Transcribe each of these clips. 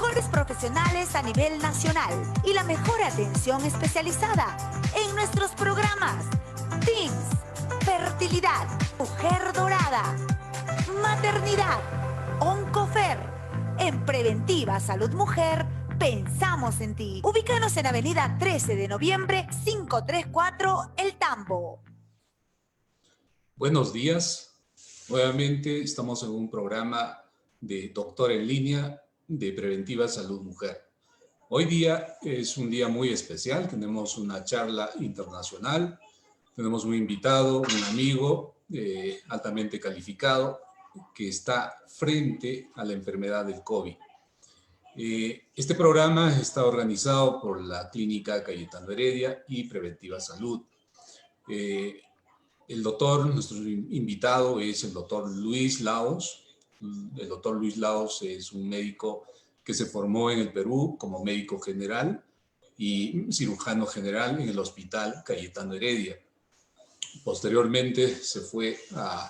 Mejores profesionales a nivel nacional y la mejor atención especializada en nuestros programas TIMS, Fertilidad, Mujer Dorada, Maternidad, Oncofer. En Preventiva Salud Mujer, pensamos en ti. Ubícanos en Avenida 13 de Noviembre, 534, El Tambo. Buenos días. Nuevamente estamos en un programa de Doctor en Línea de Preventiva Salud Mujer. Hoy día es un día muy especial. Tenemos una charla internacional. Tenemos un invitado, un amigo altamente calificado que está frente a la enfermedad del COVID. Este programa está organizado por la Clínica Cayetano Heredia y Preventiva Salud. El doctor, nuestro invitado es el doctor Luis Laos. El doctor Luis Laos es un médico que se formó en el Perú como médico general y cirujano general en el Hospital Cayetano Heredia. Posteriormente se fue a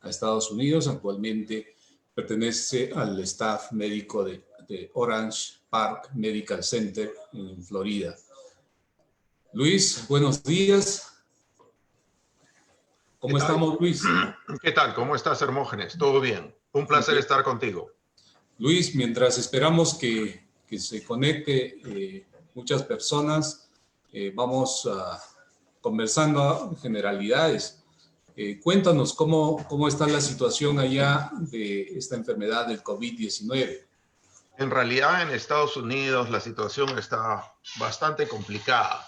Estados Unidos. Actualmente pertenece al staff médico de Orange Park Medical Center en Florida. Luis, buenos días. ¿Cómo estamos, Luis? ¿Qué tal? ¿Cómo estás, Hermógenes? ¿Todo bien? Un placer estar contigo. Luis, mientras esperamos que se conecte muchas personas, vamos conversando generalidades. Cuéntanos cómo está la situación allá de esta enfermedad del COVID-19. En realidad, en Estados Unidos la situación está bastante complicada.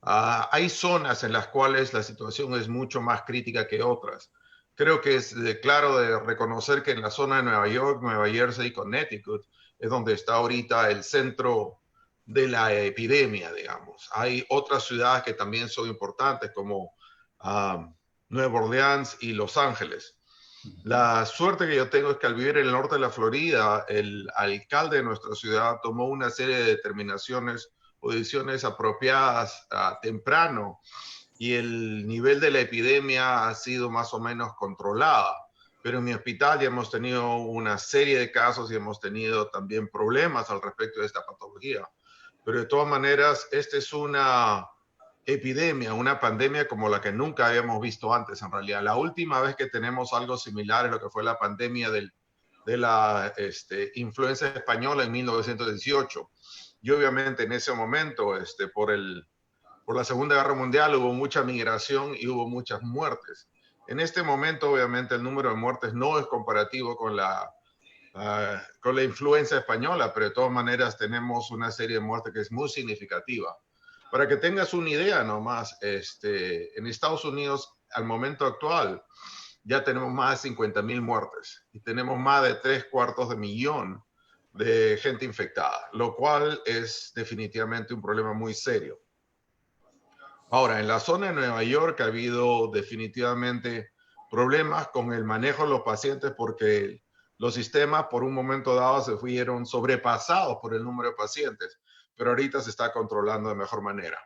Hay zonas en las cuales la situación es mucho más crítica que otras. Creo que es claro de reconocer que en la zona de Nueva York, Nueva Jersey y Connecticut es donde está ahorita el centro de la epidemia, digamos. Hay otras ciudades que también son importantes como Nueva Orleans y Los Ángeles. La suerte que yo tengo es que al vivir en el norte de la Florida, el alcalde de nuestra ciudad tomó una serie de determinaciones o decisiones apropiadas temprano y el nivel de la epidemia ha sido más o menos controlada. Pero en mi hospital ya hemos tenido una serie de casos y hemos tenido también problemas al respecto de esta patología. Pero de todas maneras, esta es una epidemia, una pandemia como la que nunca habíamos visto antes en realidad. La última vez que tenemos algo similar es lo que fue la pandemia de la influenza española en 1918. Y obviamente en ese momento, por la Segunda Guerra Mundial hubo mucha migración y hubo muchas muertes. En este momento, obviamente, el número de muertes no es comparativo con la influenza española, pero de todas maneras tenemos una serie de muertes que es muy significativa. Para que tengas una idea nomás, en Estados Unidos, al momento actual, ya tenemos más de 50,000 muertes y tenemos más de 750,000 de gente infectada, lo cual es definitivamente un problema muy serio. Ahora, en la zona de Nueva York ha habido definitivamente problemas con el manejo de los pacientes porque los sistemas por un momento dado se fueron sobrepasados por el número de pacientes, pero ahorita se está controlando de mejor manera.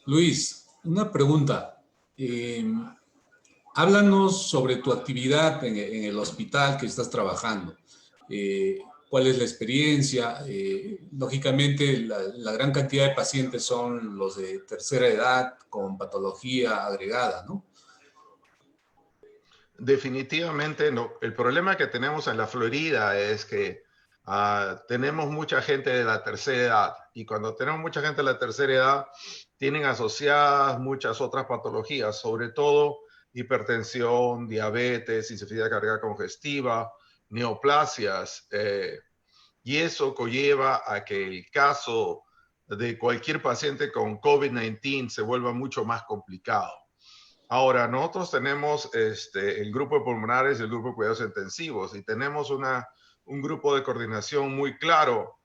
Luis, una pregunta. Háblanos sobre tu actividad en el hospital que estás trabajando. ¿Cuál es la experiencia? Lógicamente, la gran cantidad de pacientes son los de tercera edad con patología agregada, ¿no? Definitivamente no. El problema que tenemos en la Florida es que tenemos mucha gente de la tercera edad, y cuando tenemos mucha gente de la tercera edad tienen asociadas muchas otras patologías, sobre todo hipertensión, diabetes, insuficiencia cardíaca congestiva, neoplasias, y eso conlleva a que el caso de cualquier paciente con COVID-19 se vuelva mucho más complicado. Ahora, nosotros tenemos el grupo de pulmonares y el grupo de cuidados intensivos, y tenemos un grupo de coordinación muy claro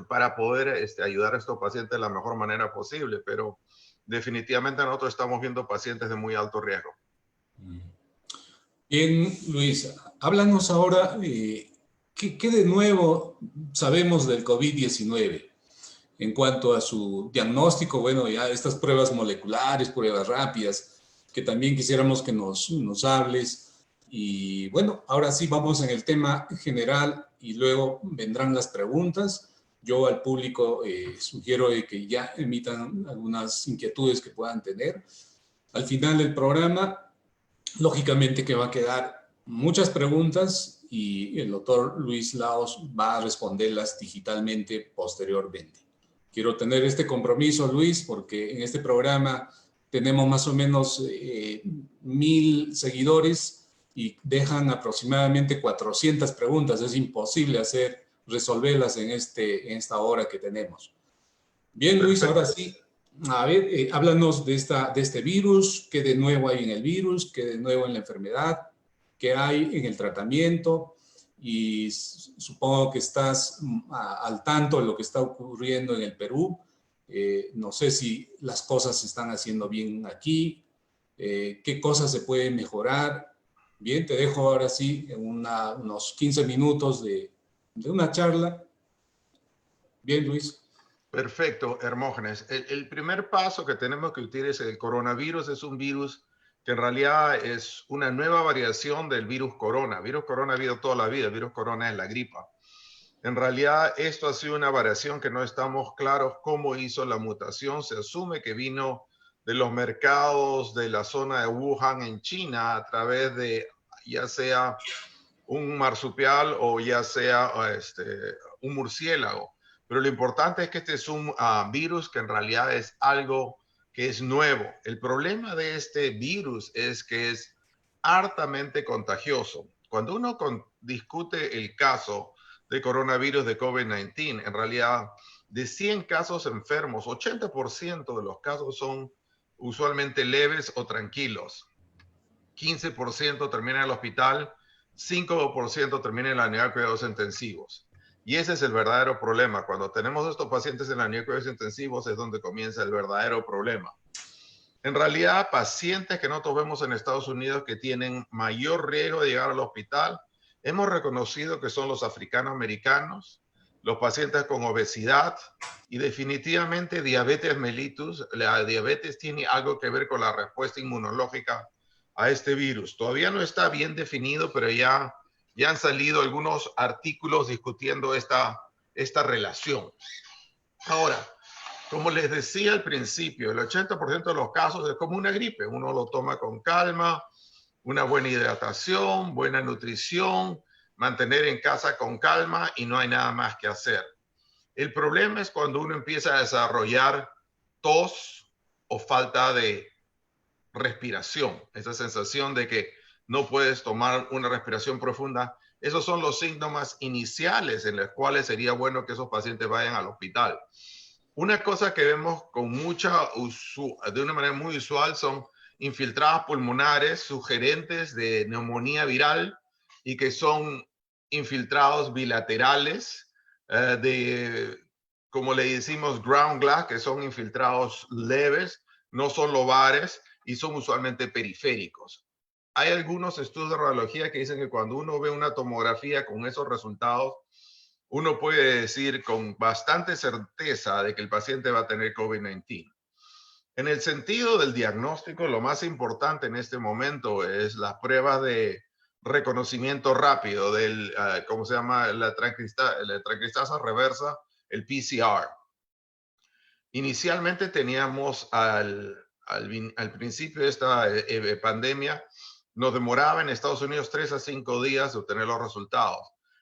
para poder ayudar a estos pacientes de la mejor manera posible, pero definitivamente nosotros estamos viendo pacientes de muy alto riesgo. Bien, Luis, háblanos ahora, ¿qué de nuevo sabemos del COVID-19? En cuanto a su diagnóstico, bueno, ya estas pruebas moleculares, pruebas rápidas, que también quisiéramos que nos hables. Y bueno, ahora sí vamos en el tema general y luego vendrán las preguntas. Yo al público sugiero que ya emitan algunas inquietudes que puedan tener. Al final del programa, lógicamente que va a quedar muchas preguntas y el doctor Luis Laos va a responderlas digitalmente posteriormente. Quiero tener este compromiso, Luis, porque en este programa tenemos más o menos 1000 seguidores y dejan aproximadamente 400 preguntas. Es imposible resolverlas en esta hora que tenemos. Bien, Luis, ahora sí, a ver, háblanos de este virus, qué de nuevo hay en el virus, qué de nuevo en la enfermedad, qué hay en el tratamiento, y supongo que estás al tanto de lo que está ocurriendo en el Perú. No sé si las cosas se están haciendo bien aquí, qué cosas se pueden mejorar. Bien, te dejo ahora sí en unos 15 minutos de una charla. Bien, Luis. Perfecto, Hermógenes. El primer paso que tenemos que utilizar es el coronavirus. Es un virus que en realidad es una nueva variación del virus corona. El virus corona ha habido toda la vida. El virus corona es la gripa. En realidad, esto ha sido una variación que no estamos claros cómo hizo la mutación. Se asume que vino de los mercados de la zona de Wuhan en China a través de ya sea un marsupial o ya sea un murciélago. Pero lo importante es que este es un virus que en realidad es algo que es nuevo. El problema de este virus es que es hartamente contagioso. Cuando uno discute el caso de coronavirus de COVID-19, en realidad de 100 casos enfermos, 80% de los casos son usualmente leves o tranquilos. 15% termina en el hospital, 5% termina en la unidad de cuidados intensivos. Y ese es el verdadero problema. Cuando tenemos estos pacientes en la unidad de cuidados intensivos es donde comienza el verdadero problema. En realidad, pacientes que nosotros vemos en Estados Unidos que tienen mayor riesgo de llegar al hospital, hemos reconocido que son los africanoamericanos, los pacientes con obesidad y definitivamente diabetes mellitus. La diabetes tiene algo que ver con la respuesta inmunológica a este virus. Todavía no está bien definido, pero ya han salido algunos artículos discutiendo esta relación. Ahora, como les decía al principio, el 80% de los casos es como una gripe. Uno lo toma con calma, una buena hidratación, buena nutrición, mantener en casa con calma y no hay nada más que hacer. El problema es cuando uno empieza a desarrollar tos o falta de respiración, esa sensación de que no puedes tomar una respiración profunda. Esos son los síntomas iniciales en los cuales sería bueno que esos pacientes vayan al hospital. Una cosa que vemos de una manera muy usual son infiltrados pulmonares sugerentes de neumonía viral y que son infiltrados bilaterales como le decimos, ground glass, que son infiltrados leves, no son lobares y son usualmente periféricos. Hay algunos estudios de radiología que dicen que cuando uno ve una tomografía con esos resultados, uno puede decir con bastante certeza de que el paciente va a tener COVID-19. En el sentido del diagnóstico, lo más importante en este momento es las pruebas de reconocimiento rápido del, ¿cómo se llama? La transcriptasa reversa, el PCR. Inicialmente teníamos al principio de esta pandemia, nos demoraba en Estados Unidos 3 a 5 días de obtener los resultados.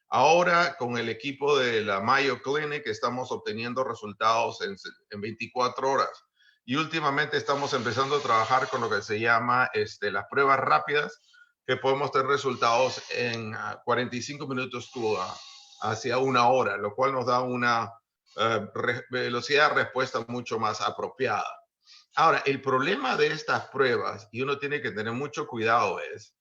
Ahora, con el equipo de la Mayo Clinic, estamos obteniendo resultados en 24 horas. Y últimamente estamos empezando a trabajar con lo que se llama las pruebas rápidas, que podemos tener resultados en 45 minutos hacia 1 hora, lo cual nos da una velocidad de respuesta mucho más apropiada. Ahora, el problema de estas pruebas, y uno tiene que tener mucho cuidado, es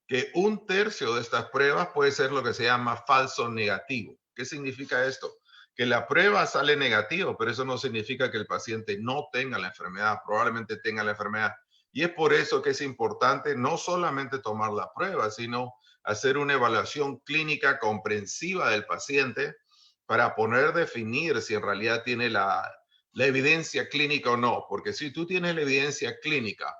que 1/3 de estas pruebas puede ser lo que se llama falso negativo. ¿Qué significa esto? Que la prueba sale negativo, pero eso no significa que el paciente no tenga la enfermedad, probablemente tenga la enfermedad. Y es por eso que es importante no solamente tomar la prueba, sino hacer una evaluación clínica comprensiva del paciente para poder definir si en realidad tiene la evidencia clínica o no. Porque si tú tienes la evidencia clínica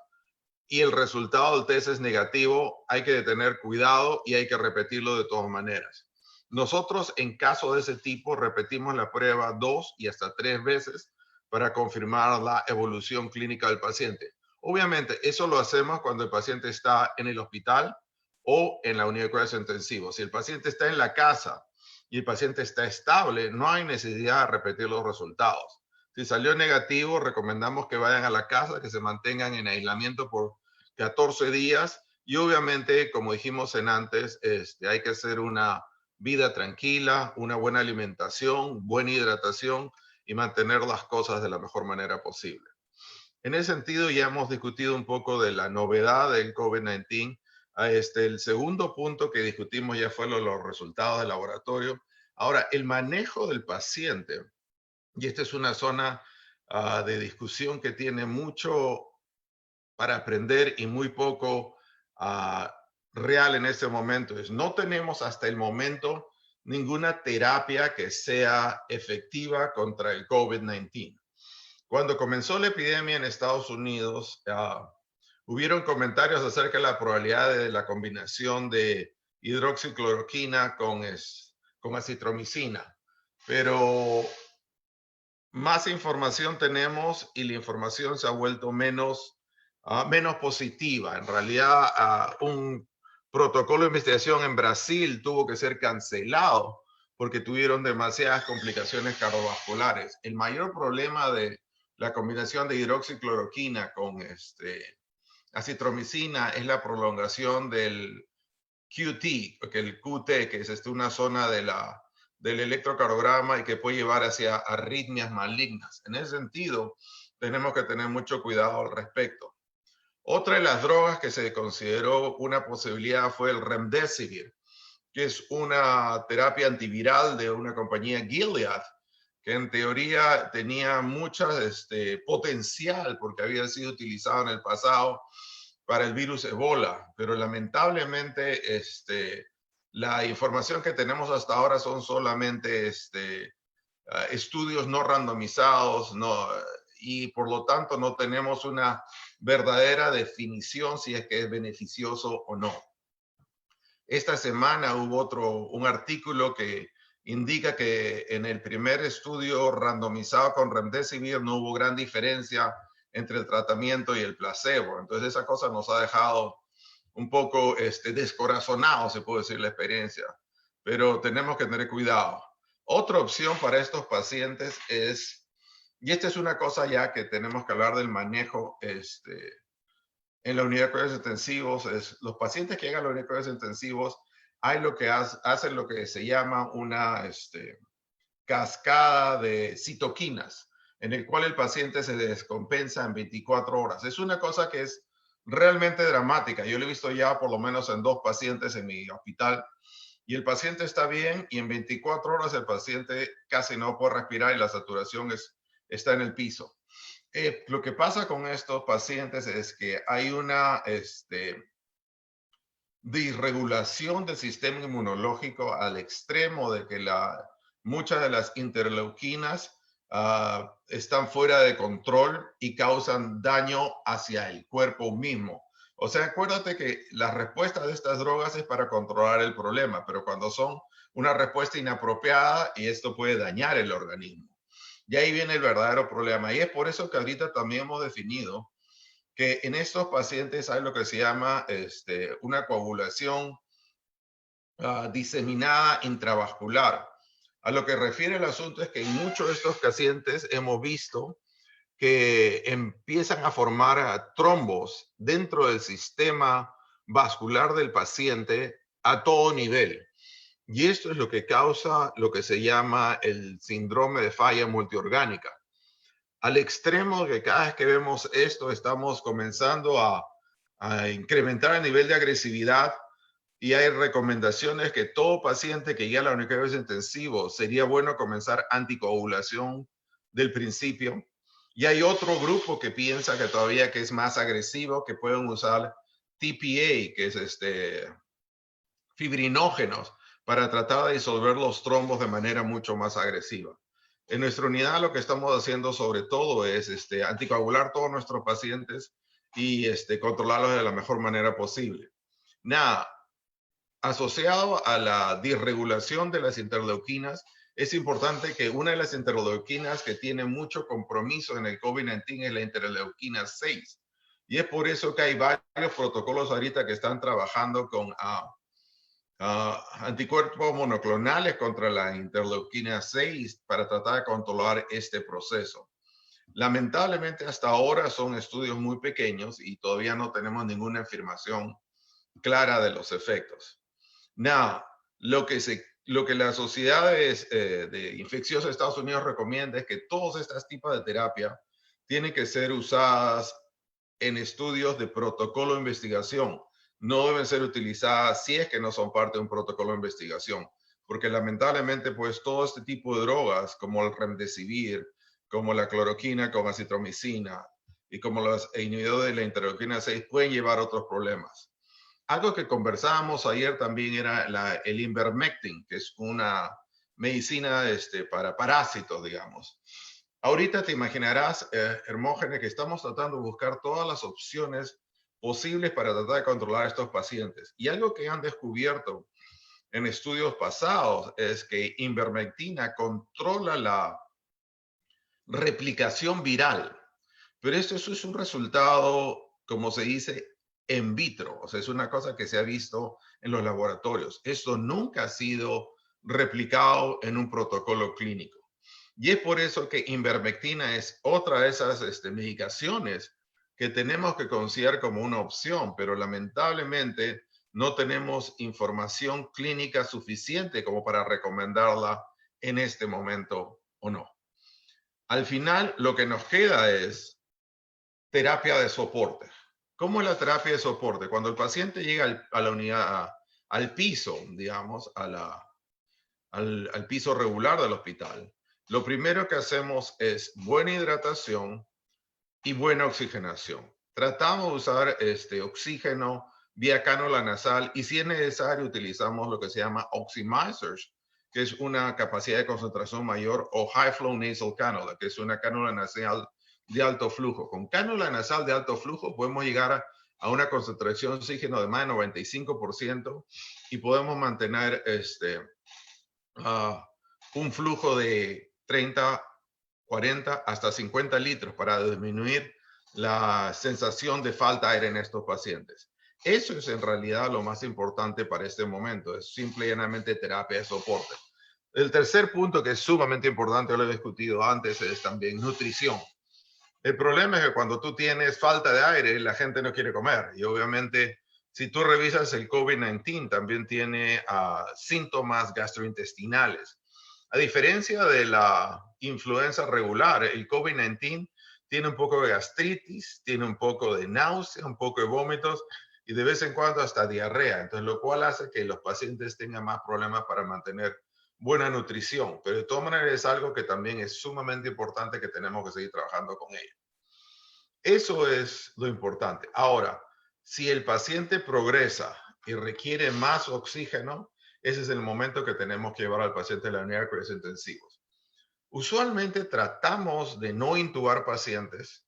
y el resultado del test es negativo, hay que tener cuidado y hay que repetirlo de todas maneras. Nosotros, en caso de ese tipo, repetimos la prueba 2 y hasta 3 veces para confirmar la evolución clínica del paciente. Obviamente, eso lo hacemos cuando el paciente está en el hospital o en la unidad de cuidados intensivos. Si el paciente está en la casa y el paciente está estable, no hay necesidad de repetir los resultados. Si salió negativo, recomendamos que vayan a la casa, que se mantengan en aislamiento por 14 días y obviamente, como dijimos antes, hay que hacer una vida tranquila, una buena alimentación, buena hidratación y mantener las cosas de la mejor manera posible. En ese sentido, ya hemos discutido un poco de la novedad del COVID-19. El segundo punto que discutimos ya fue los resultados del laboratorio. Ahora, el manejo del paciente, y esta es una zona de discusión que tiene mucho para aprender y muy poco real en este momento. No tenemos hasta el momento ninguna terapia que sea efectiva contra el COVID-19. Cuando comenzó la epidemia en Estados Unidos, hubieron comentarios acerca de la probabilidad de la combinación de hidroxicloroquina con acitromicina, pero más información tenemos y la información se ha vuelto menos positiva. En realidad, un protocolo de investigación en Brasil tuvo que ser cancelado porque tuvieron demasiadas complicaciones cardiovasculares. El mayor problema de la combinación de hidroxicloroquina con acitromicina es la prolongación del QT, porque el QT, que es una zona del electrocardiograma y que puede llevar hacia arritmias malignas. En ese sentido, tenemos que tener mucho cuidado al respecto. Otra de las drogas que se consideró una posibilidad fue el Remdesivir, que es una terapia antiviral de una compañía Gilead, que en teoría tenía mucho potencial porque había sido utilizado en el pasado para el virus Ebola, pero lamentablemente la información que tenemos hasta ahora son solamente estudios no randomizados, y por lo tanto no tenemos una verdadera definición si es que es beneficioso o no. Esta semana hubo un artículo que indica que en el primer estudio randomizado con Remdesivir no hubo gran diferencia entre el tratamiento y el placebo. Entonces esa cosa nos ha dejado un poco descorazonados, se puede decir, la experiencia. Pero tenemos que tener cuidado. Otra opción para estos pacientes es, y esta es una cosa ya que tenemos que hablar del manejo en la unidad de cuidados intensivos, es los pacientes que llegan a la unidad de cuidados intensivos, hay lo que hacen lo que se llama una cascada de citoquinas, en el cual el paciente se descompensa en 24 horas. Es una cosa que es realmente dramática. Yo lo he visto ya por lo menos en 2 pacientes en mi hospital, y el paciente está bien y en 24 horas el paciente casi no puede respirar y la saturación está en el piso. Lo que pasa con estos pacientes es que hay una disregulación del sistema inmunológico al extremo de que muchas de las interleuquinas están fuera de control y causan daño hacia el cuerpo mismo. O sea, acuérdate que la respuesta de estas drogas es para controlar el problema, pero cuando son una respuesta inapropiada, y esto puede dañar el organismo. Y ahí viene el verdadero problema. Y es por eso que ahorita también hemos definido que en estos pacientes hay lo que se llama una coagulación diseminada intravascular. A lo que refiere el asunto es que en muchos de estos pacientes hemos visto que empiezan a formar trombos dentro del sistema vascular del paciente a todo nivel. Y esto es lo que causa lo que se llama el síndrome de falla multiorgánica. Al extremo que cada vez que vemos esto estamos comenzando a incrementar el nivel de agresividad, y hay recomendaciones que todo paciente que llegue a la unidad de cuidados intensivos sería bueno comenzar anticoagulación del principio. Y hay otro grupo que piensa que todavía que es más agresivo, que pueden usar TPA, que es fibrinógenos, para tratar de disolver los trombos de manera mucho más agresiva. En nuestra unidad lo que estamos haciendo sobre todo es anticoagular a todos nuestros pacientes y controlarlos de la mejor manera posible. Nada, asociado a la disregulación de las interleuquinas, es importante que una de las interleuquinas que tiene mucho compromiso en el COVID-19 es la interleuquina 6. Y es por eso que hay varios protocolos ahorita que están trabajando con anticuerpos monoclonales contra la interleuquina 6 para tratar de controlar este proceso. Lamentablemente hasta ahora son estudios muy pequeños y todavía no tenemos ninguna afirmación clara de los efectos. Now, lo que la Sociedad de Infecciosas de Estados Unidos recomienda es que todos estos tipos de terapia tienen que ser usadas en estudios de protocolo de investigación. No deben ser utilizadas si es que no son parte de un protocolo de investigación, porque lamentablemente pues todo este tipo de drogas como el remdesivir, como la cloroquina con acitromicina y como los inhibidores de la interleuquina 6 pueden llevar a otros problemas. Algo que conversábamos ayer también era el ivermectin, que es una medicina para parásitos, digamos. Ahorita te imaginarás, Hermógenes, que estamos tratando de buscar todas las opciones posibles para tratar de controlar a estos pacientes. Y algo que han descubierto en estudios pasados es que ivermectina controla la replicación viral. Pero eso es un resultado, como se dice, en vitro. O sea, es una cosa que se ha visto en los laboratorios. Esto nunca ha sido replicado en un protocolo clínico. Y es por eso que ivermectina es otra de esas medicaciones que tenemos que considerar como una opción, pero lamentablemente no tenemos información clínica suficiente como para recomendarla en este momento o no. Al final, lo que nos queda es terapia de soporte. ¿Cómo es la terapia de soporte? Cuando el paciente llega a la unidad, al piso, digamos, al piso regular del hospital, lo primero que hacemos es buena hidratación y buena oxigenación. Tratamos de usar oxígeno vía cánula nasal y si es necesario utilizamos lo que se llama oximizers, que es una capacidad de concentración mayor, o high flow nasal cannula, que es una cánula nasal de alto flujo. Con cánula nasal de alto flujo podemos llegar a una concentración de oxígeno de más de 95% y podemos mantener un flujo de 30, 40 hasta 50 litros para disminuir la sensación de falta de aire en estos pacientes. Eso es en realidad lo más importante para este momento, es simple y llanamente terapia de soporte. El tercer punto que es sumamente importante, lo he discutido antes, es también nutrición. El problema es que cuando tú tienes falta de aire, la gente no quiere comer. Y obviamente, si tú revisas el COVID-19, también tiene síntomas gastrointestinales. A diferencia de la influenza regular, el COVID-19 tiene un poco de gastritis, tiene un poco de náusea, un poco de vómitos y de vez en cuando hasta diarrea. Entonces, lo cual hace que los pacientes tengan más problemas para mantener buena nutrición. Pero de todas maneras es algo que también es sumamente importante que tenemos que seguir trabajando con ello. Eso es lo importante. Ahora, si el paciente progresa y requiere más oxígeno, ese es el momento que tenemos que llevar al paciente a la unidad de cuidados intensivos. Usualmente tratamos de no intubar pacientes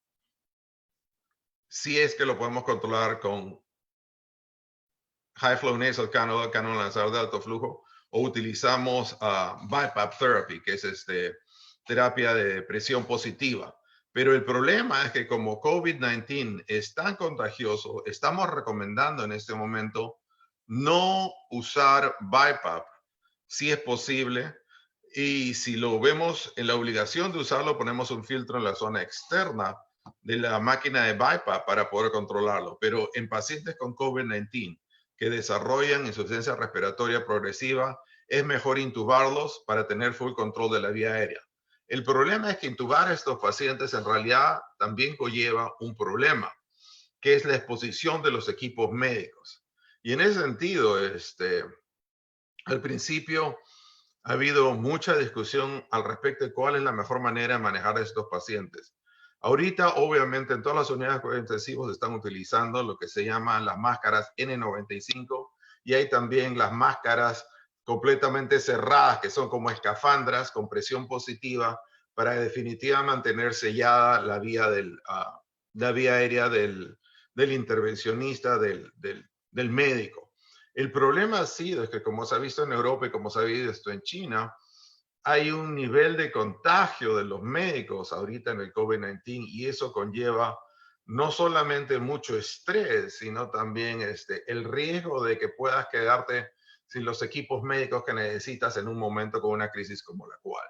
si es que lo podemos controlar con high flow nasal cannula, cánula nasal de alto flujo, o utilizamos BiPAP therapy, que es terapia de presión positiva. Pero el problema es que como COVID-19 es tan contagioso, estamos recomendando en este momento no usar BiPAP si es posible. Y si lo vemos en la obligación de usarlo, ponemos un filtro en la zona externa de la máquina de BiPAP para poder controlarlo. Pero en pacientes con COVID-19 que desarrollan insuficiencia respiratoria progresiva, es mejor intubarlos para tener full control de la vía aérea. El problema es que intubar a estos pacientes en realidad también conlleva un problema, que es la exposición de los equipos médicos. Y en ese sentido, al principio ha habido mucha discusión al respecto de cuál es la mejor manera de manejar a estos pacientes. Ahorita, obviamente, en todas las unidades de cuidados intensivos están utilizando lo que se llaman las máscaras N95 y hay también las máscaras completamente cerradas, que son como escafandras con presión positiva para definitivamente mantener sellada la vía, la vía aérea del intervencionista, del médico. El problema ha sido que, como se ha visto en Europa y como se ha visto en China, hay un nivel de contagio de los médicos ahorita en el COVID-19 y eso conlleva no solamente mucho estrés, sino también el riesgo de que puedas quedarte sin los equipos médicos que necesitas en un momento con una crisis como la cual.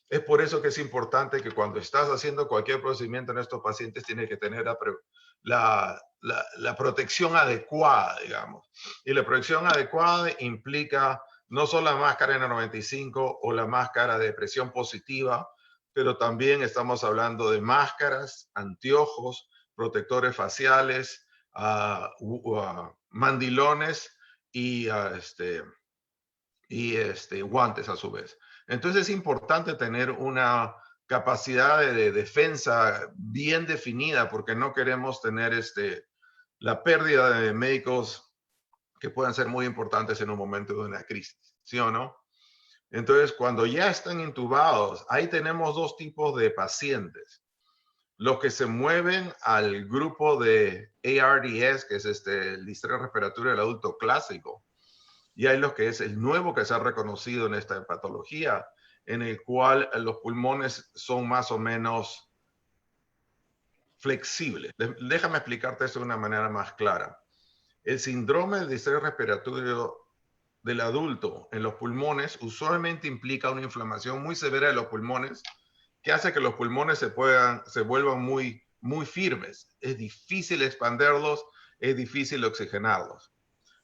Es por eso que es importante que cuando estás haciendo cualquier procedimiento en estos pacientes tienes que tener la protección adecuada, digamos. Y la protección adecuada implica no solo la máscara N95 o la máscara de presión positiva, pero también estamos hablando de máscaras, anteojos, protectores faciales, mandilones y guantes a su vez. Entonces es importante tener una capacidad de defensa bien definida porque no queremos tener la pérdida de médicos que puedan ser muy importantes en un momento de una crisis, ¿sí o no? Entonces, cuando ya están intubados, ahí tenemos dos tipos de pacientes. Los que se mueven al grupo de ARDS, que es el distrés respiratorio del adulto clásico, y hay los que es el nuevo que se ha reconocido en esta patología, en el cual los pulmones son más o menos flexibles. Déjame explicarte esto de una manera más clara. El síndrome del distrés respiratorio del adulto en los pulmones usualmente implica una inflamación muy severa de los pulmones que hace que los pulmones se vuelvan muy, muy firmes. Es difícil expanderlos, es difícil oxigenarlos.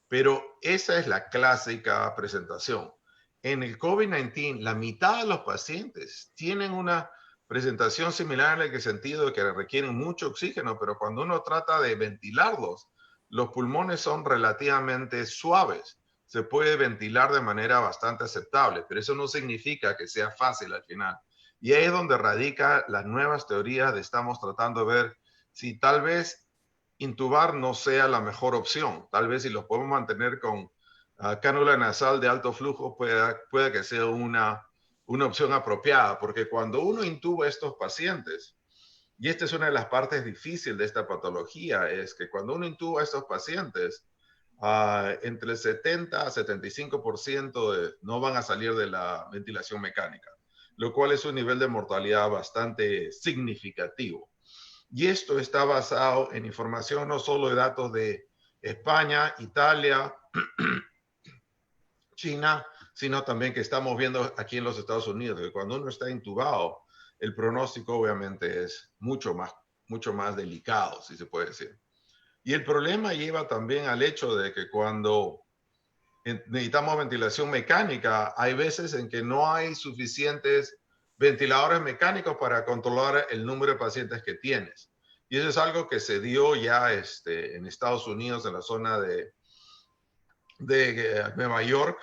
Pero esa es la clásica presentación. En el COVID-19, la mitad de los pacientes tienen una presentación similar en el sentido de que requieren mucho oxígeno, pero cuando uno trata de ventilarlos, los pulmones son relativamente suaves. Se puede ventilar de manera bastante aceptable, pero eso no significa que sea fácil al final. Y ahí es donde radica las nuevas teorías de estamos tratando de ver si tal vez intubar no sea la mejor opción. Tal vez si los podemos mantener con cánula nasal de alto flujo pueda que sea una opción apropiada, porque cuando uno intuba a estos pacientes, y esta es una de las partes difíciles de esta patología, es que cuando uno intuba a estos pacientes, entre el 70 a 75% no van a salir de la ventilación mecánica, lo cual es un nivel de mortalidad bastante significativo. Y esto está basado en información no solo de datos de España, Italia, China, sino también que estamos viendo aquí en los Estados Unidos, que cuando uno está intubado, el pronóstico obviamente es mucho más delicado, si se puede decir. Y el problema lleva también al hecho de que cuando necesitamos ventilación mecánica, hay veces en que no hay suficientes ventiladores mecánicos para controlar el número de pacientes que tienes. Y eso es algo que se dio ya en Estados Unidos, en la zona de Nueva York.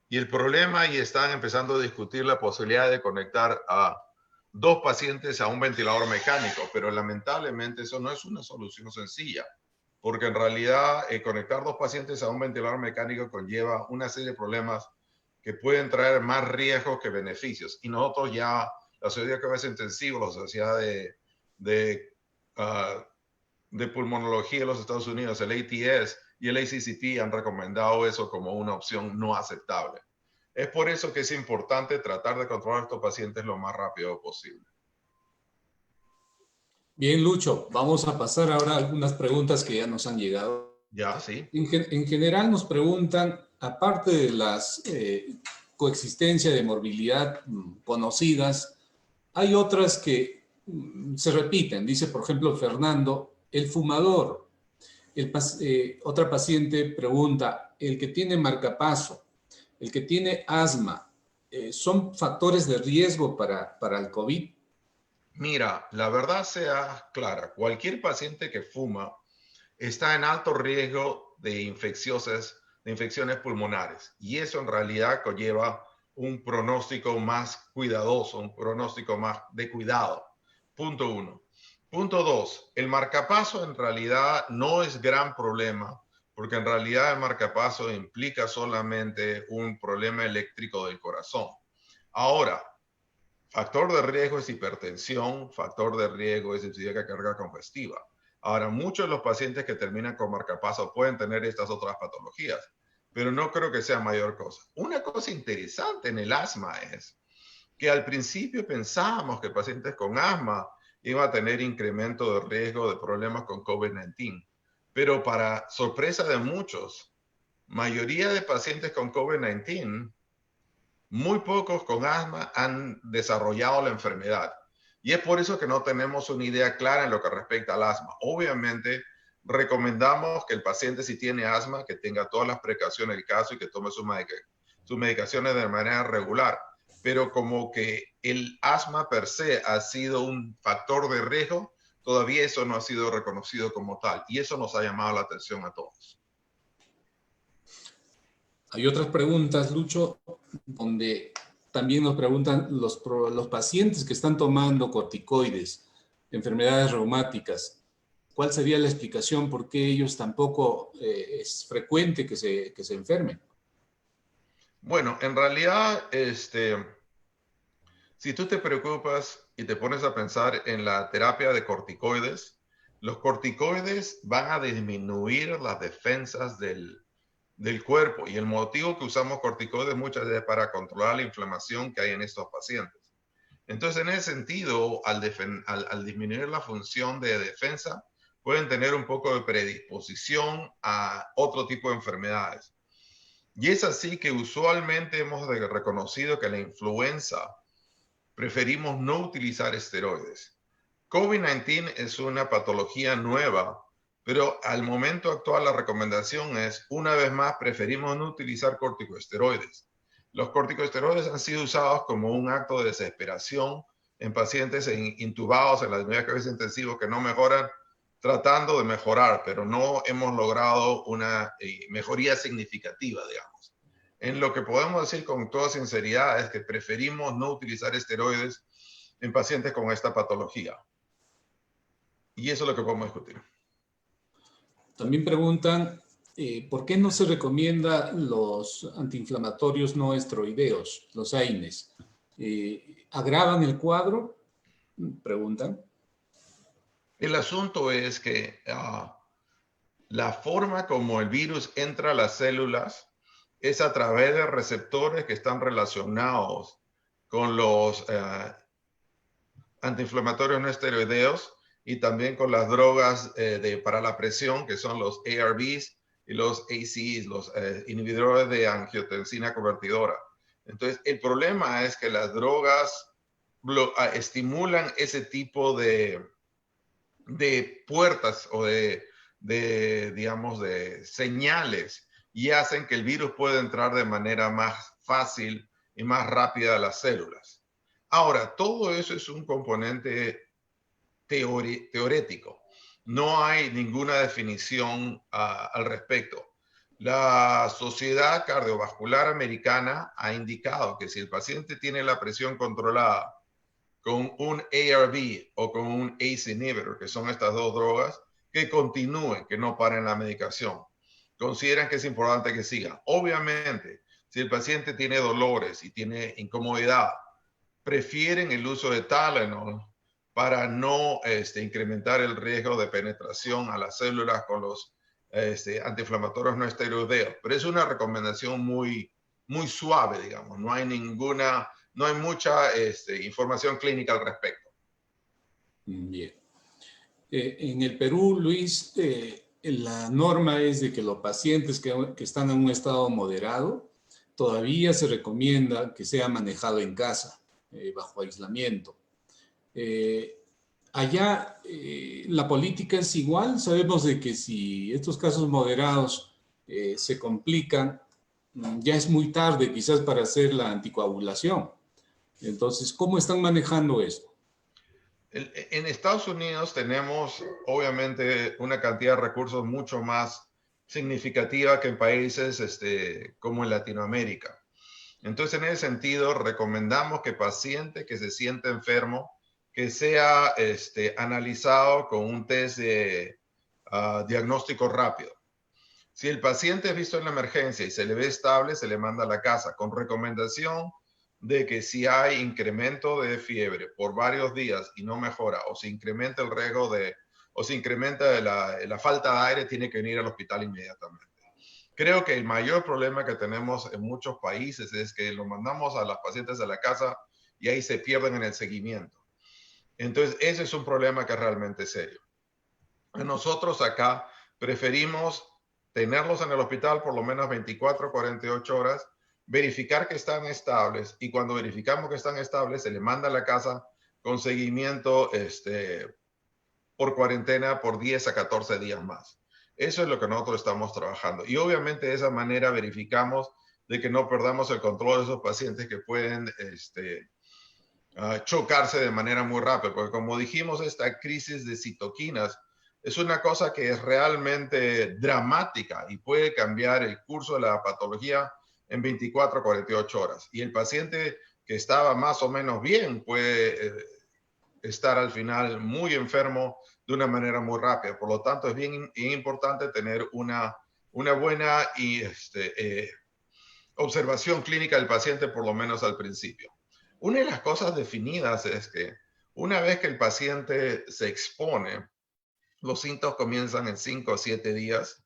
Y el problema, y están empezando a discutir la posibilidad de conectar a 2 pacientes a un ventilador mecánico, pero lamentablemente eso no es una solución sencilla, porque en realidad conectar 2 pacientes a un ventilador mecánico conlleva una serie de problemas que pueden traer más riesgos que beneficios. Y nosotros ya, la Sociedad de Cabeza Intensiva, la Sociedad de Pulmonología de los Estados Unidos, el ATS y el ACCP han recomendado eso como una opción no aceptable. Es por eso que es importante tratar de controlar a estos pacientes lo más rápido posible. Bien, Lucho, vamos a pasar ahora a algunas preguntas que ya nos han llegado. Ya, sí. En general nos preguntan, aparte de las coexistencia de morbilidad conocidas, hay otras que se repiten. Dice, por ejemplo, Fernando, el fumador. Otra paciente pregunta, el que tiene marcapaso, el que tiene asma, ¿son factores de riesgo para el COVID? Mira, la verdad sea clara, cualquier paciente que fuma está en alto riesgo de infecciones pulmonares, y eso en realidad conlleva un pronóstico más cuidadoso, un pronóstico más de cuidado. Punto 1. Punto 2, el marcapaso en realidad no es gran problema, porque en realidad el marcapaso implica solamente un problema eléctrico del corazón. Ahora, factor de riesgo es hipertensión, factor de riesgo es insuficiencia cardíaca congestiva. Ahora, muchos de los pacientes que terminan con marcapaso pueden tener estas otras patologías, pero no creo que sea mayor cosa. Una cosa interesante en el asma es que al principio pensábamos que pacientes con asma iban a tener incremento de riesgo de problemas con COVID-19, pero para sorpresa de muchos, mayoría de pacientes con COVID-19, muy pocos con asma han desarrollado la enfermedad. Y es por eso que no tenemos una idea clara en lo que respecta al asma. Obviamente, recomendamos que el paciente, si tiene asma, que tenga todas las precauciones del caso y que tome sus medicaciones de manera regular. Pero como que el asma per se ha sido un factor de riesgo, todavía eso no ha sido reconocido como tal. Y eso nos ha llamado la atención a todos. Hay otras preguntas, Lucho, donde también nos preguntan los pacientes que están tomando corticoides, enfermedades reumáticas, ¿cuál sería la explicación por qué ellos tampoco es frecuente que se enfermen? Bueno, en realidad, si tú te preocupas y te pones a pensar en la terapia de corticoides, los corticoides van a disminuir las defensas del cuerpo, y el motivo que usamos corticoides muchas veces es para controlar la inflamación que hay en estos pacientes. Entonces, en ese sentido, al disminuir la función de defensa, pueden tener un poco de predisposición a otro tipo de enfermedades. Y es así que usualmente hemos reconocido que la influenza preferimos no utilizar esteroides. COVID-19 es una patología nueva, pero al momento actual la recomendación es, una vez más, preferimos no utilizar corticosteroides. Los corticosteroides han sido usados como un acto de desesperación en pacientes intubados en la unidad de cabeza intensiva que no mejoran, tratando de mejorar, pero no hemos logrado una mejoría significativa, digamos. En lo que podemos decir con toda sinceridad es que preferimos no utilizar esteroides en pacientes con esta patología. Y eso es lo que podemos discutir. También preguntan, ¿por qué no se recomienda los antiinflamatorios no esteroideos, los AINES? ¿Agravan el cuadro? Preguntan. El asunto es que la forma como el virus entra a las células es a través de receptores que están relacionados con los antiinflamatorios no esteroideos y también con las drogas para la presión, que son los ARBs y los ACEs, los inhibidores de angiotensina convertidora. Entonces, el problema es que las drogas estimulan ese tipo de puertas o digamos, de señales, y hacen que el virus pueda entrar de manera más fácil y más rápida a las células. Ahora, todo eso es un componente teorético. No hay ninguna definición al respecto. La Sociedad Cardiovascular Americana ha indicado que si el paciente tiene la presión controlada con un ARB o con un ACE inhibitor, que son estas dos drogas, que continúen, que no paren la medicación. Consideran que es importante que sigan. Obviamente, Si el paciente tiene dolores y tiene incomodidad, prefieren el uso de Tylenol para no incrementar el riesgo de penetración a las células con los antiinflamatorios no esteroideos. Pero es una recomendación muy suave, digamos. No hay mucha información clínica al respecto. Bien. En el Perú, Luis, la norma es de que los pacientes que están en un estado moderado, todavía se recomienda que sea manejado en casa, bajo aislamiento. Allá la política es igual. Sabemos de que si estos casos moderados se complican, ya es muy tarde quizás para hacer la anticoagulación. Entonces, ¿cómo están manejando esto? En Estados Unidos tenemos obviamente una cantidad de recursos mucho más significativa que en países como en Latinoamérica. Entonces, en ese sentido, recomendamos que paciente que se siente enfermo, que sea analizado con un test de diagnóstico rápido. Si el paciente es visto en la emergencia y se le ve estable, se le manda a la casa, con recomendación de que si hay incremento de fiebre por varios días y no mejora, o se incrementa el riesgo o se incrementa la falta de aire, tiene que venir al hospital inmediatamente. Creo que el mayor problema que tenemos en muchos países es que lo mandamos a los pacientes a la casa y ahí se pierden en el seguimiento. Entonces, ese es un problema que es realmente serio. Nosotros acá preferimos tenerlos en el hospital por lo menos 24 o 48 horas, verificar que están estables, y cuando verificamos que están estables, se les manda a la casa con seguimiento por cuarentena por 10 a 14 días más. Eso es lo que nosotros estamos trabajando. Y obviamente de esa manera verificamos de que no perdamos el control de esos pacientes que pueden chocarse de manera muy rápida, porque como dijimos, esta crisis de citoquinas es una cosa que es realmente dramática y puede cambiar el curso de la patología en 24 a 48 horas. Y el paciente que estaba más o menos bien puede estar al final muy enfermo de una manera muy rápida. Por lo tanto, es bien importante tener una buena observación clínica del paciente, por lo menos al principio. Una de las cosas definidas es que una vez que el paciente se expone, los síntomas comienzan en 5 o 7 días.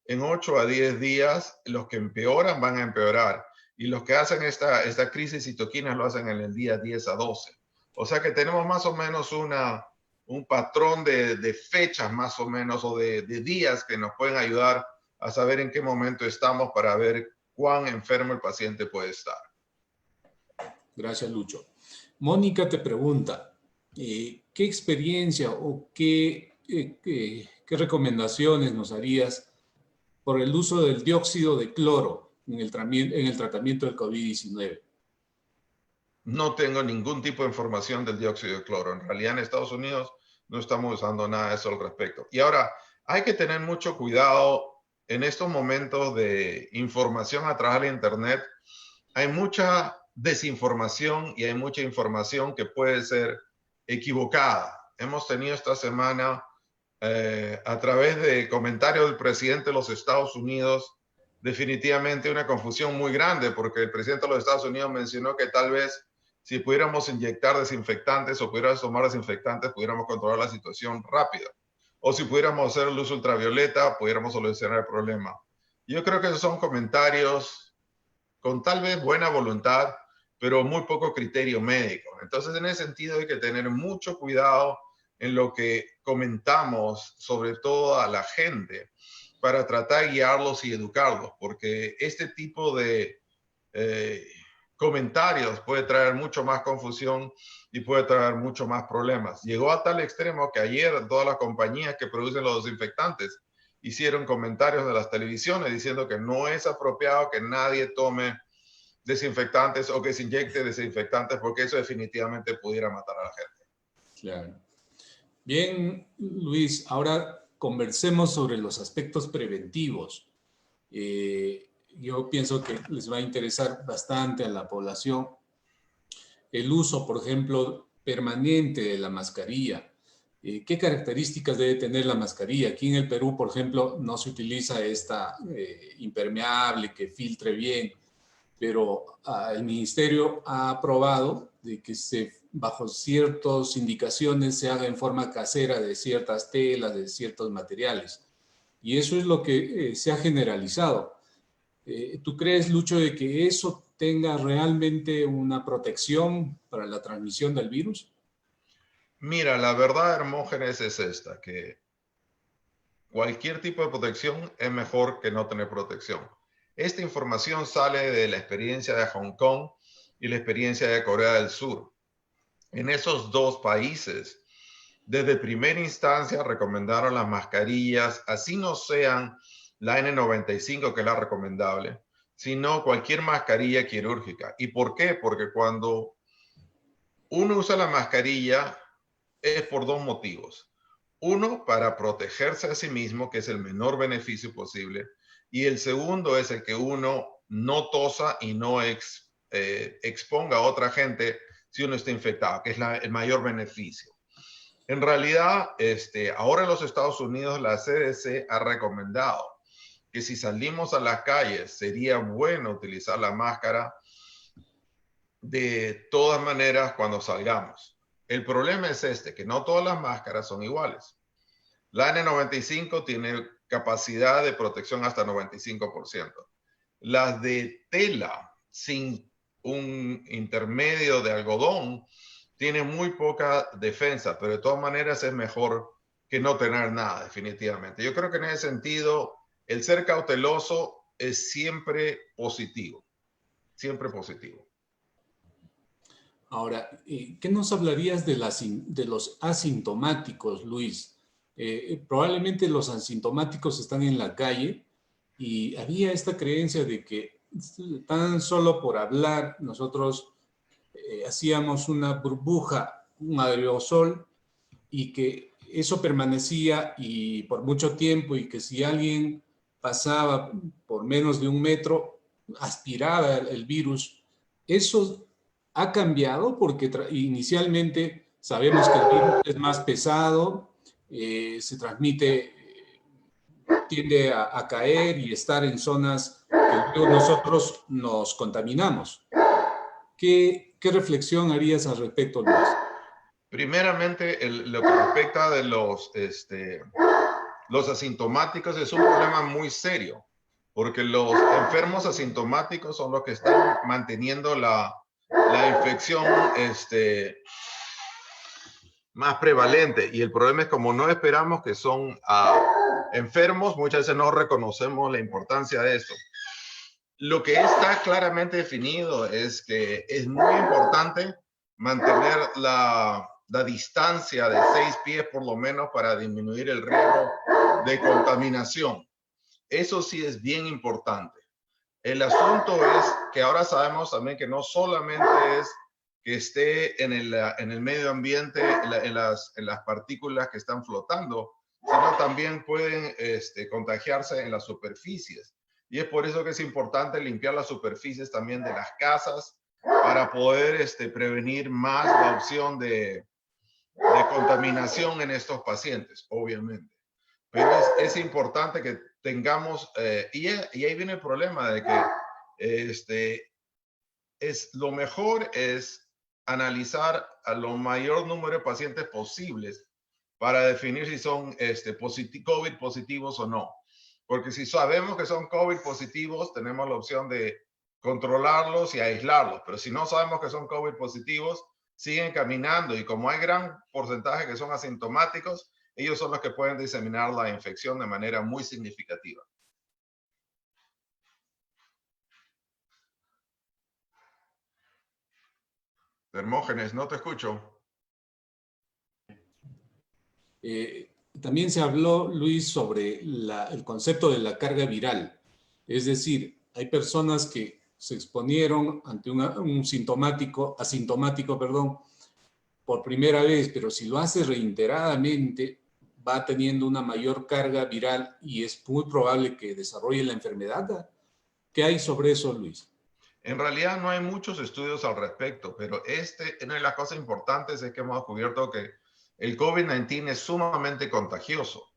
En 8 a 10 días, los que empeoran van a empeorar. Y los que hacen esta crisis de citoquinas lo hacen en el día 10 a 12. O sea que tenemos más o menos un patrón de fechas más o menos, o de días que nos pueden ayudar a saber en qué momento estamos para ver cuán enfermo el paciente puede estar. Gracias, Lucho. Mónica te pregunta, ¿qué experiencia o qué recomendaciones nos harías por el uso del dióxido de cloro en el tratamiento del COVID-19? No tengo ningún tipo de información del dióxido de cloro. En realidad, en Estados Unidos no estamos usando nada de eso al respecto. Y ahora, hay que tener mucho cuidado en estos momentos de información a través de Internet. Hay mucha desinformación y hay mucha información que puede ser equivocada. Hemos tenido esta semana, a través de comentarios del presidente de los Estados Unidos, definitivamente una confusión muy grande, porque el presidente de los Estados Unidos mencionó que tal vez si pudiéramos inyectar desinfectantes o pudiéramos tomar desinfectantes, pudiéramos controlar la situación rápido. O si pudiéramos hacer luz ultravioleta, pudiéramos solucionar el problema. Yo creo que esos son comentarios con tal vez buena voluntad, pero muy poco criterio médico. Entonces, en ese sentido, hay que tener mucho cuidado en lo que comentamos, sobre todo a la gente, para tratar de guiarlos y educarlos, porque este tipo de comentarios puede traer mucho más confusión y puede traer mucho más problemas. Llegó a tal extremo que ayer todas las compañías que producen los desinfectantes hicieron comentarios de las televisiones diciendo que no es apropiado que nadie tome desinfectantes o que se inyecte desinfectantes, porque eso definitivamente pudiera matar a la gente. Claro. Bien, Luis, ahora conversemos sobre los aspectos preventivos. Yo pienso que les va a interesar bastante a la población el uso, por ejemplo, permanente de la mascarilla. ¿Qué características debe tener la mascarilla? Aquí en el Perú, por ejemplo, no se utiliza esta impermeable que filtre bien. pero el ministerio ha aprobado de que bajo ciertas indicaciones se haga en forma casera de ciertas telas, de ciertos materiales. Y eso es lo que se ha generalizado. ¿Tú crees, Lucho, de que eso tenga realmente una protección para la transmisión del virus? Mira, la verdad, Hermógenes, es esta, que cualquier tipo de protección es mejor que no tener protección. Esta información sale de la experiencia de Hong Kong y la experiencia de Corea del Sur. En esos dos países, desde primera instancia recomendaron las mascarillas, así no sean la N95, que es la recomendable, sino cualquier mascarilla quirúrgica. ¿Y por qué? Porque cuando uno usa la mascarilla es por dos motivos. Uno, para protegerse a sí mismo, que es el menor beneficio posible. Y el segundo es el que uno no tosa y no exponga a otra gente si uno está infectado, que es el mayor beneficio. En realidad, ahora en los Estados Unidos, la CDC ha recomendado que si salimos a las calles, sería bueno utilizar la máscara de todas maneras cuando salgamos. El problema es que no todas las máscaras son iguales. La N95 tiene capacidad de protección hasta 95%. Las de tela sin un intermedio de algodón tienen muy poca defensa, pero de todas maneras es mejor que no tener nada, definitivamente. Yo creo que en ese sentido, el ser cauteloso es siempre positivo, siempre positivo. Ahora, ¿qué nos hablarías de los asintomáticos, Luis? Probablemente los asintomáticos están en la calle y había esta creencia de que tan solo por hablar nosotros hacíamos una burbuja, un aerosol, y que eso permanecía y por mucho tiempo, y que si alguien pasaba por menos de 1 metro, aspiraba el virus. Eso ha cambiado porque inicialmente sabemos que el virus es más pesado, se transmite, tiende a caer y estar en zonas que nosotros nos contaminamos. ¿Qué reflexión harías al respecto, Luis? Primeramente, lo que respecta de los asintomáticos es un problema muy serio, porque los enfermos asintomáticos son los que están manteniendo la infección más prevalente. Y el problema es, como no esperamos que son enfermos, muchas veces no reconocemos la importancia de eso. Lo que está claramente definido es que es muy importante mantener la distancia de 6 pies por lo menos para disminuir el riesgo de contaminación. Eso sí es bien importante. El asunto es que ahora sabemos también que no solamente es que esté en el medio ambiente, en las partículas que están flotando, sino también pueden contagiarse en las superficies. Y es por eso que es importante limpiar las superficies también de las casas para poder prevenir más la opción de contaminación en estos pacientes, obviamente. Pero es importante que tengamos, y ahí viene el problema de que lo mejor es analizar a lo mayor número de pacientes posibles para definir si son COVID positivos o no. Porque si sabemos que son COVID positivos, tenemos la opción de controlarlos y aislarlos. Pero si no sabemos que son COVID positivos, siguen caminando. Y como hay gran porcentaje que son asintomáticos, ellos son los que pueden diseminar la infección de manera muy significativa. Hermógenes, no te escucho. También se habló, Luis, sobre el concepto de la carga viral. Es decir, hay personas que se exponieron ante un asintomático, por primera vez, pero si lo hace reiteradamente, va teniendo una mayor carga viral y es muy probable que desarrolle la enfermedad. ¿Qué hay sobre eso, Luis? En realidad no hay muchos estudios al respecto, pero una de las cosas importantes es que hemos descubierto que el COVID-19 es sumamente contagioso.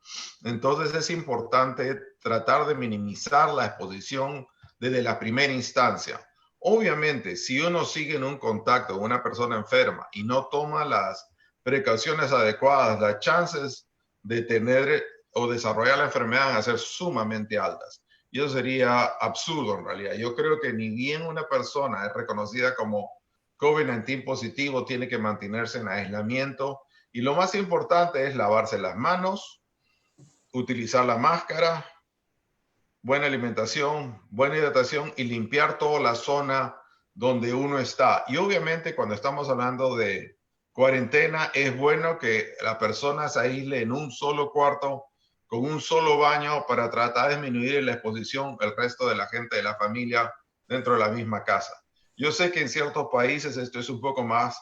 Entonces es importante tratar de minimizar la exposición desde la primera instancia. Obviamente, si uno sigue en un contacto con una persona enferma y no toma las precauciones adecuadas, las chances de tener o desarrollar la enfermedad van a ser sumamente altas. Y eso sería absurdo en realidad. Yo creo que ni bien una persona es reconocida como COVID-19 positivo, tiene que mantenerse en aislamiento. Y lo más importante es lavarse las manos, utilizar la máscara, buena alimentación, buena hidratación y limpiar toda la zona donde uno está. Y obviamente cuando estamos hablando de cuarentena, es bueno que la persona se aísle en un solo cuarto, con un solo baño, para tratar de disminuir la exposición al resto de la gente de la familia dentro de la misma casa. Yo sé que en ciertos países esto es un poco más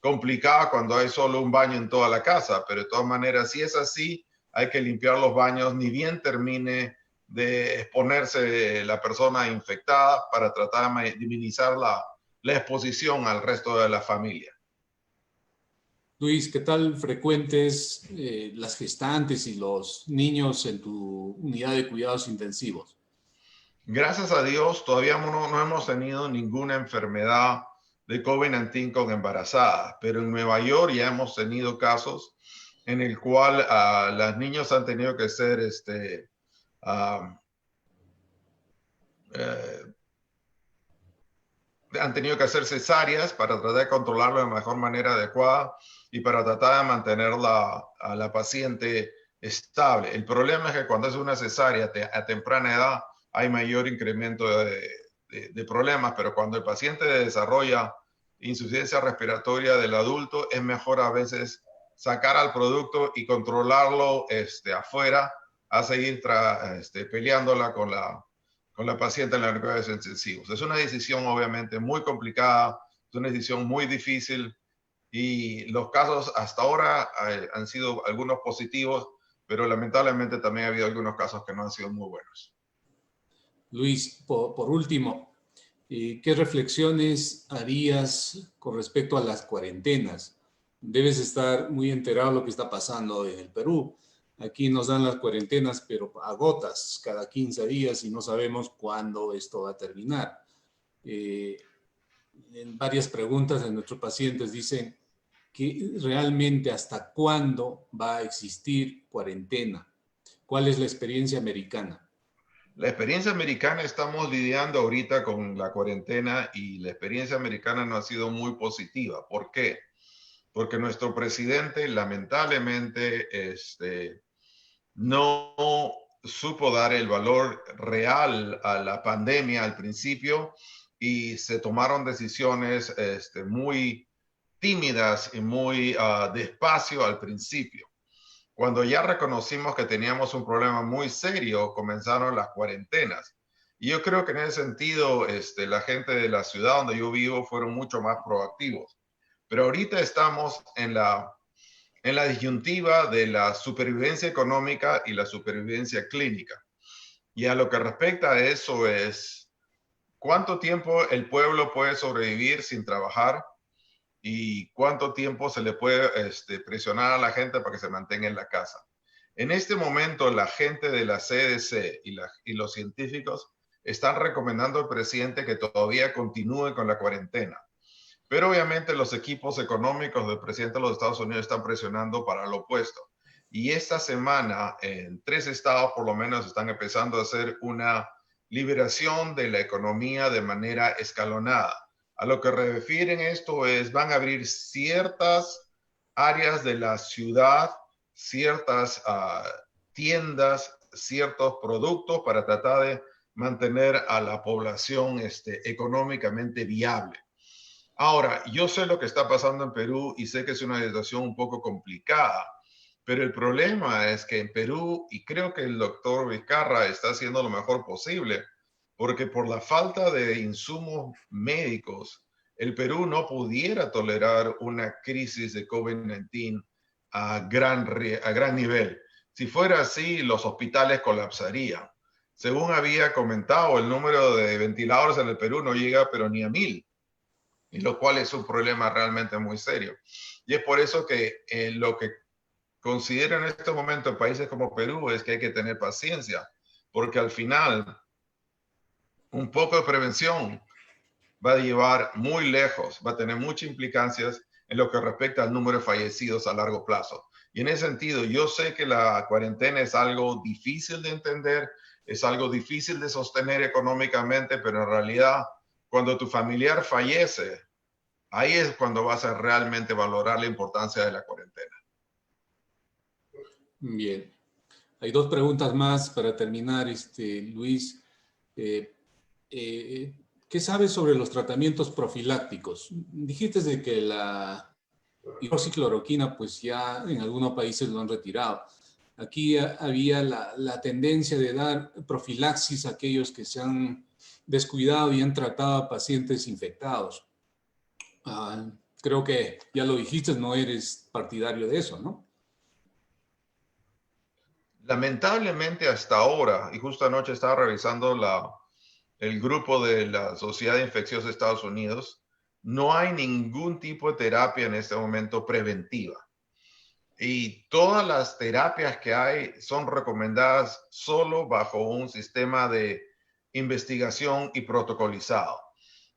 complicado cuando hay solo un baño en toda la casa, pero de todas maneras, si es así, hay que limpiar los baños ni bien termine de exponerse la persona infectada, para tratar de minimizar la exposición al resto de la familia. Luis, ¿qué tal frecuentes las gestantes y los niños en tu unidad de cuidados intensivos? Gracias a Dios, todavía no hemos tenido ninguna enfermedad de COVID-19 con embarazadas, pero en Nueva York ya hemos tenido casos en el cual los niños han tenido que ser han tenido que hacer cesáreas para tratar de controlarlo de la mejor manera adecuada y para tratar de mantener a la paciente estable. El problema es que cuando es una cesárea a temprana edad hay mayor incremento de problemas, pero cuando el paciente desarrolla insuficiencia respiratoria del adulto, es mejor a veces sacar al producto y controlarlo afuera, a seguir peleándola con la paciente en la unidad de cuidados intensivos. Es una decisión obviamente muy complicada, es una decisión muy difícil, y los casos hasta ahora han sido algunos positivos, pero lamentablemente también ha habido algunos casos que no han sido muy buenos. Luis, por último, ¿qué reflexiones harías con respecto a las cuarentenas? Debes estar muy enterado de lo que está pasando en el Perú. Aquí nos dan las cuarentenas, pero a gotas, cada 15 días, y no sabemos cuándo esto va a terminar. En varias preguntas de nuestros pacientes dicen que realmente hasta cuándo va a existir cuarentena. ¿Cuál es la experiencia americana? La experiencia americana, estamos lidiando ahorita con la cuarentena y la experiencia americana no ha sido muy positiva. ¿Por qué? Porque nuestro presidente lamentablemente no supo dar el valor real a la pandemia al principio, y se tomaron decisiones muy tímidas y muy despacio al principio. Cuando ya reconocimos que teníamos un problema muy serio, comenzaron las cuarentenas. Y yo creo que en ese sentido, la gente de la ciudad donde yo vivo fueron mucho más proactivos. Pero ahorita estamos en la disyuntiva de la supervivencia económica y la supervivencia clínica. Y a lo que respecta a eso es, ¿cuánto tiempo el pueblo puede sobrevivir sin trabajar? ¿Y cuánto tiempo se le puede presionar a la gente para que se mantenga en la casa? En este momento, la gente de la CDC y los científicos están recomendando al presidente que todavía continúe con la cuarentena. Pero obviamente los equipos económicos del presidente de los Estados Unidos están presionando para lo opuesto. Y esta semana, en 3 estados por lo menos, están empezando a hacer una liberación de la economía de manera escalonada. A lo que refieren esto es, van a abrir ciertas áreas de la ciudad, ciertas tiendas, ciertos productos, para tratar de mantener a la población económicamente viable. Ahora, yo sé lo que está pasando en Perú y sé que es una situación un poco complicada, pero el problema es que en Perú, y creo que el doctor Vizcarra está haciendo lo mejor posible, porque por la falta de insumos médicos, el Perú no pudiera tolerar una crisis de COVID-19 a gran nivel. Si fuera así, los hospitales colapsarían. Según había comentado, el número de ventiladores en el Perú no llega pero ni a 1000. Y lo cual es un problema realmente muy serio. Y es por eso que lo que considero en este momento en países como Perú es que hay que tener paciencia, porque al final un poco de prevención va a llevar muy lejos, va a tener muchas implicancias en lo que respecta al número de fallecidos a largo plazo. Y en ese sentido, yo sé que la cuarentena es algo difícil de entender, es algo difícil de sostener económicamente, pero en realidad, cuando tu familiar fallece, ahí es cuando vas a realmente valorar la importancia de la cuarentena. Bien. Hay dos preguntas más para terminar, Luis. Eh, eh, ¿Qué sabes sobre los tratamientos profilácticos? Dijiste de que la hidroxicloroquina, pues ya en algunos países lo han retirado. Aquí había la tendencia de dar profilaxis a aquellos que se han descuidado y han tratado a pacientes infectados. Creo que ya lo dijiste, no eres partidario de eso, ¿no? Lamentablemente hasta ahora, y justo anoche estaba revisando el grupo de la Sociedad de Infeccios de Estados Unidos, no hay ningún tipo de terapia en este momento preventiva. Y todas las terapias que hay son recomendadas solo bajo un sistema de investigación y protocolizado.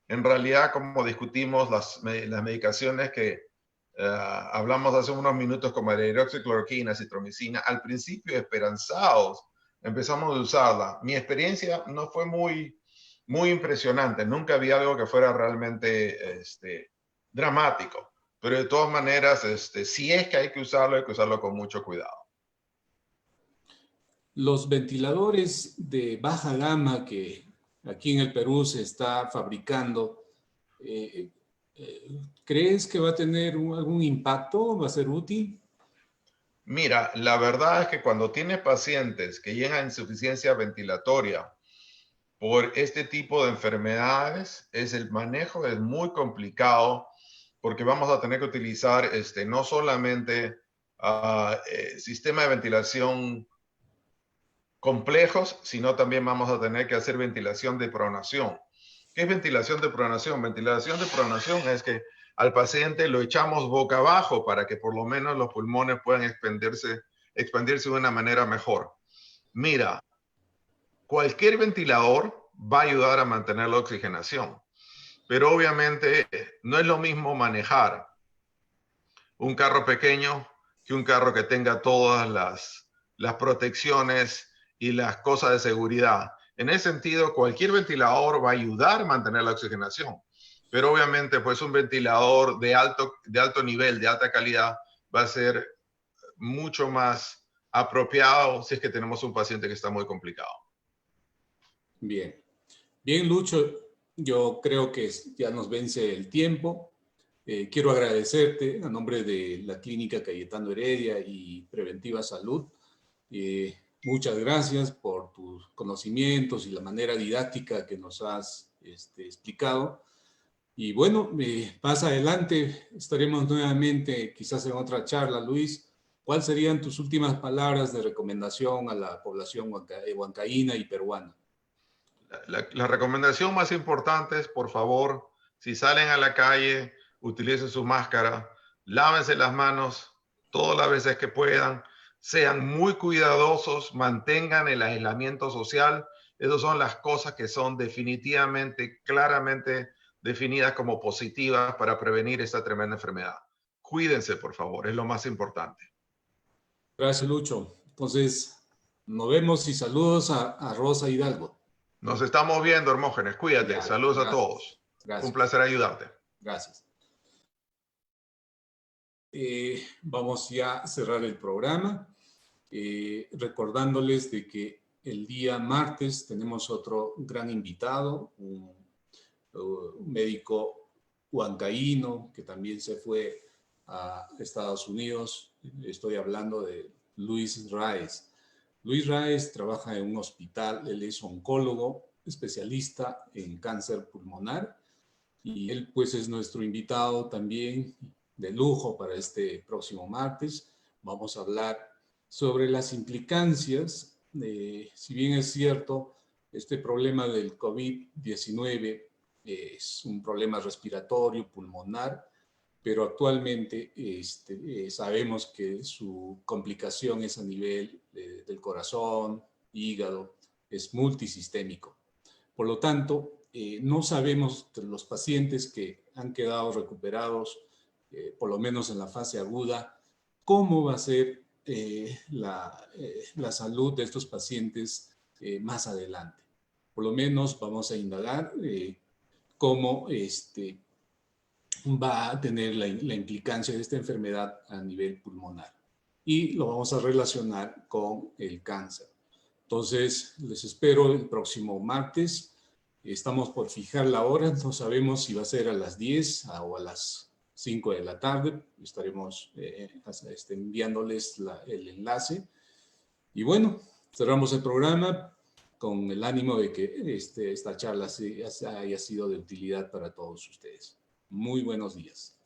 En realidad, como discutimos las medicaciones que hablamos hace unos minutos, como la hidroxicloroquina, citromicina, al principio esperanzados empezamos a usarla. Mi experiencia no fue muy impresionante. Nunca había algo que fuera realmente dramático. Pero de todas maneras, si es que hay que usarlo con mucho cuidado. Los ventiladores de baja gama que aquí en el Perú se está fabricando, ¿crees que va a tener algún impacto? ¿Va a ser útil? Mira, la verdad es que cuando tienes pacientes que llegan a insuficiencia ventilatoria por este tipo de enfermedades, el manejo es muy complicado porque vamos a tener que utilizar no solamente sistema de ventilación complejos, sino también vamos a tener que hacer ventilación de pronación. ¿Qué es ventilación de pronación? Ventilación de pronación es que al paciente lo echamos boca abajo para que por lo menos los pulmones puedan expandirse de una manera mejor. Mira, cualquier ventilador va a ayudar a mantener la oxigenación, pero obviamente no es lo mismo manejar un carro pequeño que un carro que tenga todas las protecciones y las cosas de seguridad. En ese sentido, cualquier ventilador va a ayudar a mantener la oxigenación, pero obviamente pues un ventilador de alto nivel, de alta calidad, va a ser mucho más apropiado si es que tenemos un paciente que está muy complicado. Bien. Bien, Lucho, yo creo que ya nos vence el tiempo. Quiero agradecerte a nombre de la Clínica Cayetano Heredia y Preventiva Salud. Muchas gracias por tus conocimientos y la manera didáctica que nos has explicado. Y bueno, más adelante estaremos nuevamente, quizás en otra charla, Luis. ¿Cuáles serían tus últimas palabras de recomendación a la población huancaína y peruana? La recomendación más importante es, por favor, si salen a la calle, utilicen su máscara, lávense las manos todas las veces que puedan, sean muy cuidadosos, mantengan el aislamiento social. Esas son las cosas que son definitivamente, claramente definidas como positivas para prevenir esta tremenda enfermedad. Cuídense, por favor, es lo más importante. Gracias, Lucho. Entonces, nos vemos y saludos a Rosa Hidalgo. Nos estamos viendo, Hermógenes. Cuídate. Ya, Saludos gracias, a todos. gracias. Un placer ayudarte. Gracias. Vamos ya a cerrar el programa, recordándoles de que el día martes tenemos otro gran invitado, un médico huancaíno que también se fue a Estados Unidos. Estoy hablando de Luis Raez. Luis Raez trabaja en un hospital, él es oncólogo, especialista en cáncer pulmonar, y él pues es nuestro invitado también de lujo para este próximo martes. Vamos a hablar sobre las implicancias de, si bien es cierto, este problema del COVID-19 es un problema respiratorio, pulmonar, pero actualmente sabemos que su complicación es a nivel del corazón, hígado, es multisistémico. Por lo tanto, no sabemos de los pacientes que han quedado recuperados, por lo menos en la fase aguda, cómo va a ser la salud de estos pacientes más adelante. Por lo menos vamos a indagar cómo va a tener la implicancia de esta enfermedad a nivel pulmonar. Y lo vamos a relacionar con el cáncer. Entonces, les espero el próximo martes. Estamos por fijar la hora, no sabemos si va a ser a las 10 o a las 5 de la tarde. Estaremos enviándoles el enlace. Y bueno, cerramos el programa con el ánimo de que esta charla haya sido de utilidad para todos ustedes. Muy buenos días.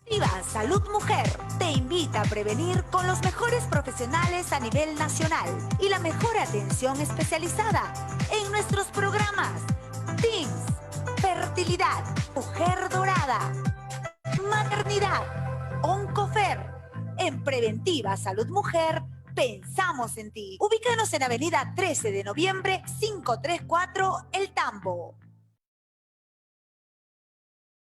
Viva Salud Mujer te invita a prevenir con los mejores profesionales a nivel nacional y la mejor atención especializada en nuestros programas TIMS, Fertilidad, Mujer Dorada, Maternidad, Oncofer. En Preventiva Salud Mujer, pensamos en ti. Ubícanos en Avenida 13 de Noviembre, 534, El Tambo.